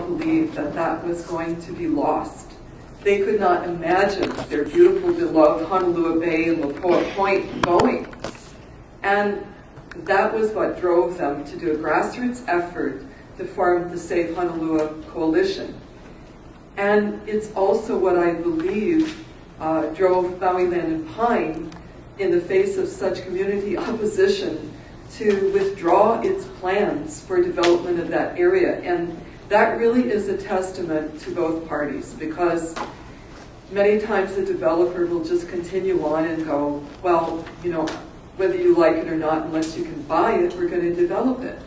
not believe that that was going to be lost. They could not imagine their beautiful, beloved Honolua Bay and Lapoa Point going. And that was what drove them to do a grassroots effort to form the Save Honolua Coalition. And it's also what I believe drove Maui Land and Pine, in the face of such community opposition, to withdraw its plans for development of that area. And that really is a testament to both parties, because many times the developer will just continue on and go, well, you know, whether you like it or not, unless you can buy it, we're going to develop it.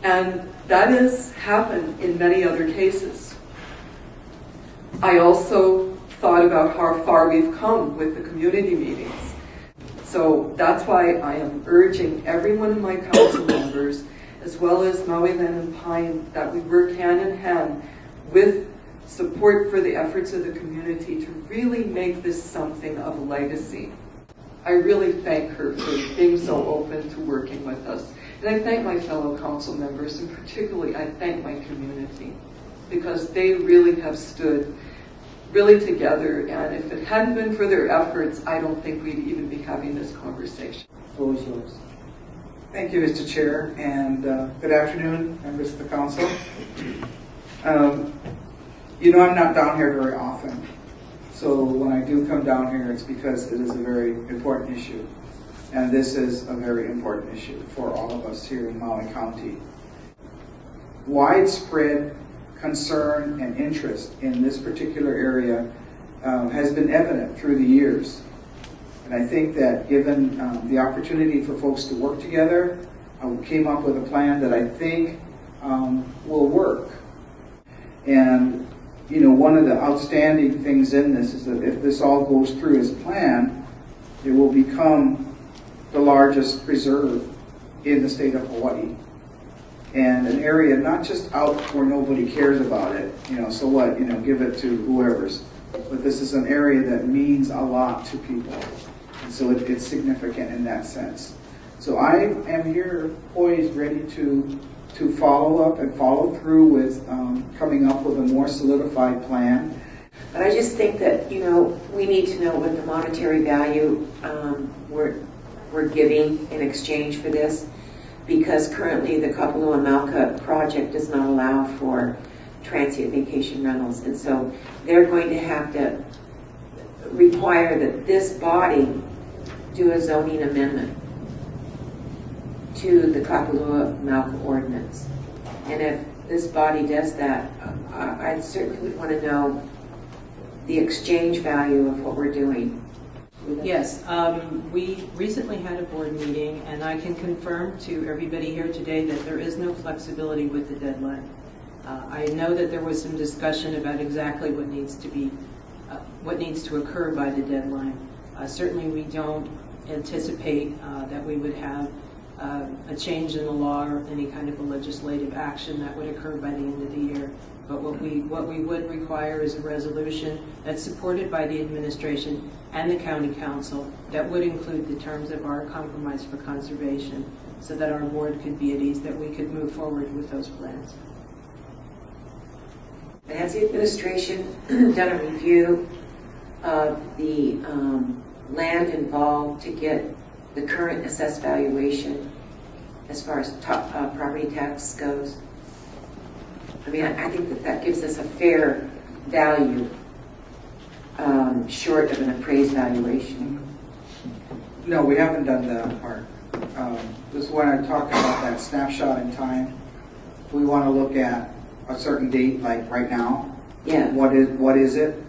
And that has happened in many other cases. I also thought about how far we've come with the community meetings. So that's why I am urging every one of my council members, as well as Maui Land and Pine, that we work hand in hand with support for the efforts of the community to really make this something of a legacy. I really thank her for being so open to working with us. And I thank my fellow council members, and particularly I thank my community, because they really have stood really together, and if it hadn't been for their efforts, I don't think we'd even be having this conversation. The floor is yours. Thank you, Mr. Chair, and good afternoon, members of the council. You know, I'm not down here very often, so when I do come down here, it's because it is a very important issue, and this is a very important issue for all of us here in Maui County. Widespread concern and interest in this particular area has been evident through the years. And I think that given the opportunity for folks to work together, I came up with a plan that I think will work. And you know, one of the outstanding things in this is that if this all goes through as planned, it will become the largest preserve in the state of Hawaii. And an area not just out where nobody cares about it, you know, so what, you know, give it to whoever's. But this is an area that means a lot to people. And so it's significant in that sense. So I am here poised, ready to follow up and follow through with coming up with a more solidified plan. But I just think that, you know, we need to know what the monetary value we're giving in exchange for this, because currently the Kapalua Malka project does not allow for transient vacation rentals, and so they're going to have to require that this body do a zoning amendment to the Kapalua Malka ordinance. And if this body does that, I certainly would want to know the exchange value of what we're doing. Yes, we recently had a board meeting, and I can confirm to everybody here today that there is no flexibility with the deadline. I know that there was some discussion about exactly what needs to occur by the deadline. Certainly, we don't anticipate that we would have a change in the law or any kind of a legislative action that would occur by the end of the year. But what we would require is a resolution that's supported by the administration and the county council that would include the terms of our compromise for conservation, so that our board could be at ease that we could move forward with those plans. Has the administration done a review of the land involved to get the current assessed valuation as far as property tax goes? I mean, I think that gives us a fair value short of an appraised valuation. No, we haven't done that part. This is when I talked about that snapshot in time. If we want to look at a certain date, like right now, yeah, what is it?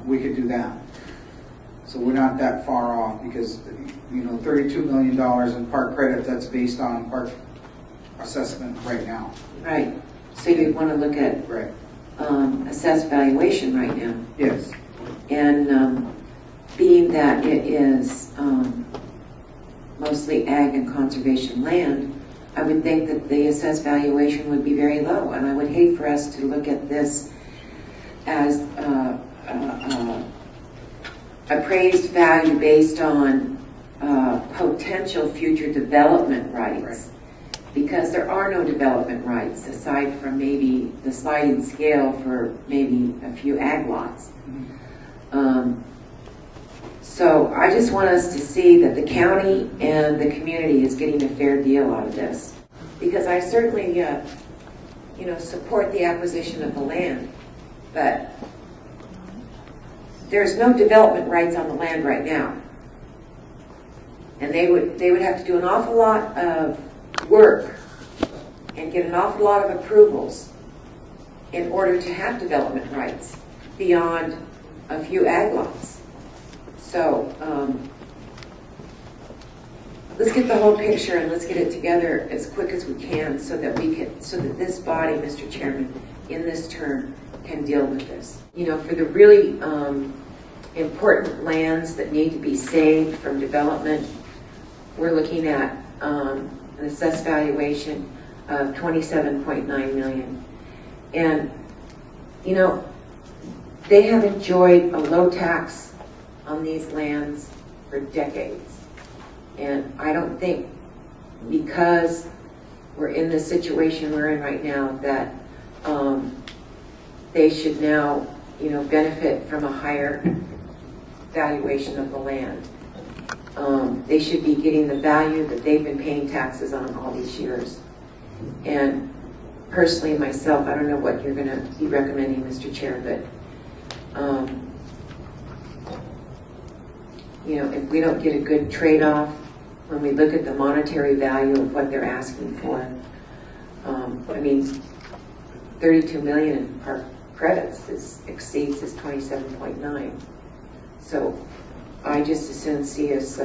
We could do that. So we're not that far off, because you know, $32 million in park credit, that's based on park assessment right now. Right. So you'd want to look at right. Assessed valuation right now. Yes. And being that it is mostly ag and conservation land, I would think that the assessed valuation would be very low. And I would hate for us to look at this as appraised value based on potential future development rights. because there are no development rights aside from maybe the sliding scale for maybe a few ag lots. So I just want us to see that the county and the community is getting a fair deal out of this, because I certainly, support the acquisition of the land, but there's no development rights on the land right now, and they would have to do an awful lot of work and get an awful lot of approvals in order to have development rights beyond a few ag lots. So let's get the whole picture and let's get it together as quick as we can so that this body, Mr. Chairman, in this term can deal with this. For the really important lands that need to be saved from development, we're looking at an assessed valuation of $27.9 million. And, they have enjoyed a low tax on these lands for decades. And I don't think, because we're in the situation we're in right now, that they should now, benefit from a higher valuation of the land. They should be getting the value that they've been paying taxes on all these years. And personally, myself, I don't know what you're going to be recommending, Mr. Chair, but if we don't get a good trade-off when we look at the monetary value of what they're asking for, 32 million in park credits exceeds his 27.9. So I just as soon see us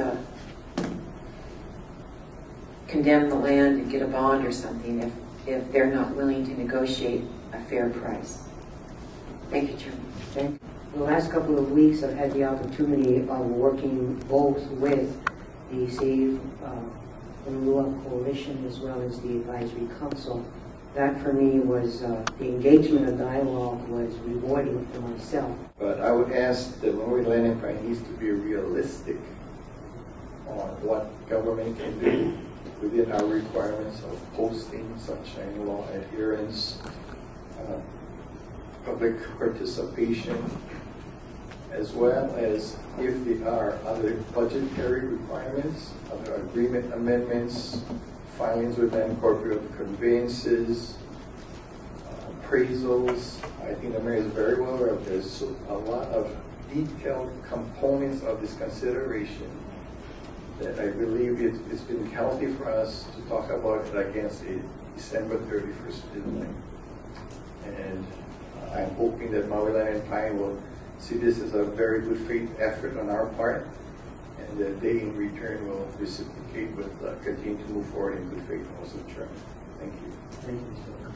condemn the land and get a bond or something if they're not willing to negotiate a fair price. Thank you, Chairman. Okay. The last couple of weeks, I've had the opportunity of working both with the Save Honolua Coalition as well as the Advisory Council. That for me was, the engagement of dialogue was rewarding for myself. But I would ask the Maui Land Empire needs to be realistic on what government can do within our requirements of posting, sunshine law adherence, public participation, as well as if there are other budgetary requirements, other agreement amendments, filings with them, corporate conveyances, appraisals. I think the mayor is very well aware of this. So a lot of detailed components of this consideration that I believe it's been healthy for us to talk about it against a December 31st deadline. And I'm hoping that Maui Land Empire will see this as a very good faith effort on our part, and that they in return will reciprocate with continue to move forward in good faith also. Chairman. Thank you. Thank you, sir.